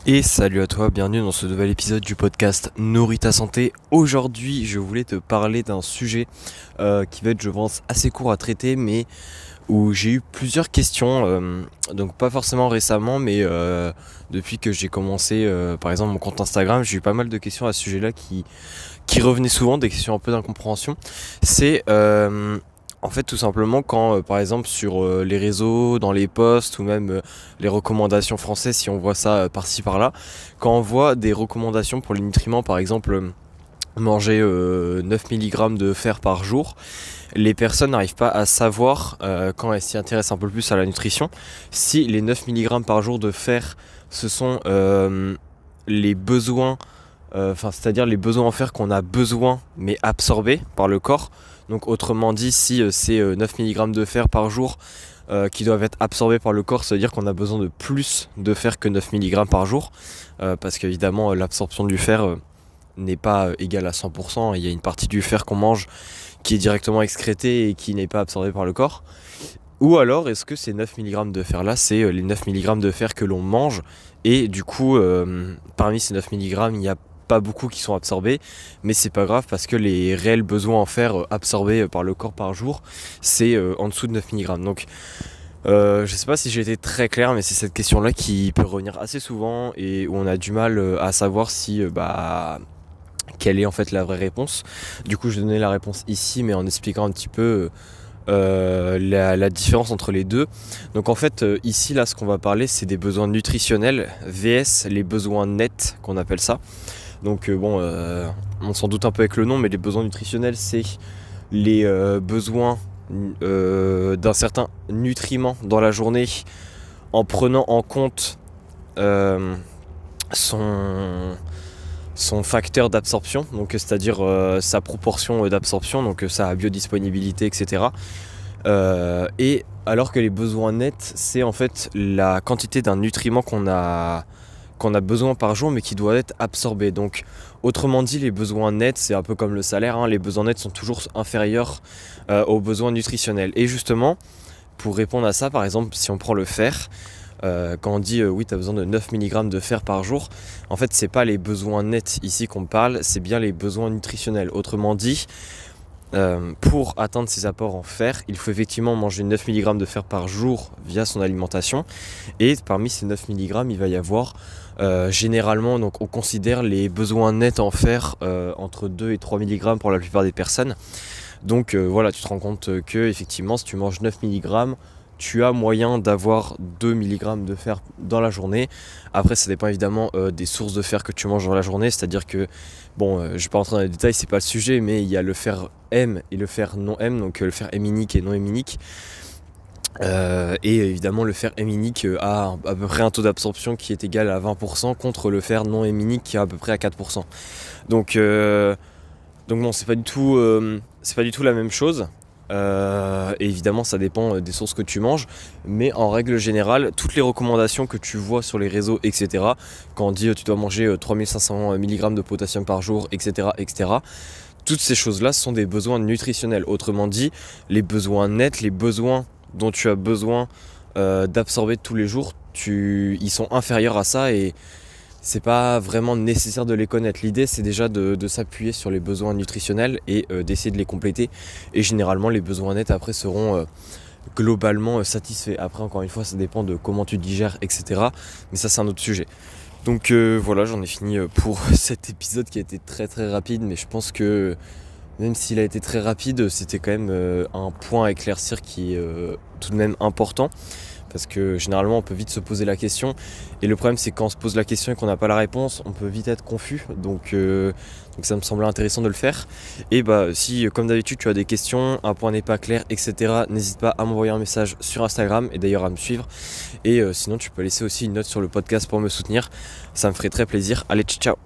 Et salut à toi, bienvenue dans ce nouvel épisode du podcast Nourris ta santé. Aujourd'hui, je voulais te parler d'un sujet qui va être, je pense, assez court à traiter, mais où j'ai eu plusieurs questions, donc pas forcément récemment, mais depuis que j'ai commencé, par exemple, mon compte Instagram, j'ai eu pas mal de questions à ce sujet-là qui revenaient souvent, des questions un peu d'incompréhension. C'est en fait tout simplement quand par exemple sur les réseaux, dans les posts ou même les recommandations françaises, si on voit ça par-ci par-là, quand on voit des recommandations pour les nutriments, par exemple manger 9 mg de fer par jour, les personnes n'arrivent pas à savoir, quand elles s'y intéressent un peu plus à la nutrition, si les 9 mg par jour de fer, ce sont les besoins, c'est-à-dire les besoins en fer qu'on a besoin mais absorbés par le corps. Donc autrement dit, si c'est 9 mg de fer par jour qui doivent être absorbés par le corps, ça veut dire qu'on a besoin de plus de fer que 9 mg par jour, parce qu'évidemment l'absorption du fer n'est pas égale à 100%, il y a une partie du fer qu'on mange qui est directement excrétée et qui n'est pas absorbée par le corps. Ou alors est-ce que ces 9 mg de fer là, c'est les 9 mg de fer que l'on mange, et du coup parmi ces 9 mg il n'y a pas beaucoup qui sont absorbés, mais c'est pas grave parce que les réels besoins en fer absorbés par le corps par jour, c'est en dessous de 9 mg. Donc je sais pas si j'ai été très clair, mais c'est cette question là qui peut revenir assez souvent et où on a du mal à savoir si quelle est en fait la vraie réponse. Du coup je vais donner la réponse ici, mais en expliquant un petit peu la différence entre les deux. Donc en fait ici là ce qu'on va parler, c'est des besoins nutritionnels vs les besoins nets qu'on appelle ça. Donc on s'en doute un peu avec le nom, mais les besoins nutritionnels, c'est les besoins d'un certain nutriment dans la journée en prenant en compte son facteur d'absorption, donc c'est-à-dire sa proportion d'absorption, donc sa biodisponibilité, etc. Et alors que les besoins nets, c'est en fait la quantité d'un nutriment qu'on a besoin par jour, mais qui doit être absorbé. Donc autrement dit, les besoins nets, c'est un peu comme le salaire, les besoins nets sont toujours inférieurs aux besoins nutritionnels. Et justement, pour répondre à ça, par exemple, si on prend le fer, quand on dit oui, tu as besoin de 9 mg de fer par jour, en fait c'est pas les besoins nets ici qu'on parle, c'est bien les besoins nutritionnels. Autrement dit, pour atteindre ces apports en fer, il faut effectivement manger 9 mg de fer par jour via son alimentation, et parmi ces 9 mg il va y avoir généralement, donc on considère les besoins nets en fer entre 2 et 3 mg pour la plupart des personnes. Donc voilà, tu te rends compte que effectivement si tu manges 9 mg, tu as moyen d'avoir 2 mg de fer dans la journée. Après ça dépend évidemment des sources de fer que tu manges dans la journée, c'est-à-dire que je vais pas rentrer dans les détails, c'est pas le sujet, mais il y a le fer M et le fer non M, donc le fer héminique et non héminique. Et évidemment le fer héminique a à peu près un taux d'absorption qui est égal à 20% contre le fer non héminique qui est à peu près à 4%. Donc bon, c'est pas du tout la même chose. Et évidemment ça dépend des sources que tu manges, mais en règle générale toutes les recommandations que tu vois sur les réseaux, etc., quand on dit tu dois manger 3500 mg de potassium par jour, etc., toutes ces choses là sont des besoins nutritionnels. Autrement dit, les besoins nets, les besoins dont tu as besoin d'absorber tous les jours, ils sont inférieurs à ça, et c'est pas vraiment nécessaire de les connaître. L'idée c'est déjà de s'appuyer sur les besoins nutritionnels et d'essayer de les compléter, et généralement les besoins nets après seront globalement satisfaits. Après encore une fois ça dépend de comment tu digères, etc., mais ça c'est un autre sujet. Donc voilà, j'en ai fini pour cet épisode qui a été très très rapide, mais je pense que même s'il a été très rapide, c'était quand même un point à éclaircir qui est tout de même important. Parce que généralement on peut vite se poser la question, et le problème c'est quand on se pose la question et qu'on n'a pas la réponse, on peut vite être confus, donc ça me semblait intéressant de le faire. Et si comme d'habitude tu as des questions, un point n'est pas clair, etc., n'hésite pas à m'envoyer un message sur Instagram, et d'ailleurs à me suivre, et sinon tu peux laisser aussi une note sur le podcast pour me soutenir, ça me ferait très plaisir. Allez, ciao.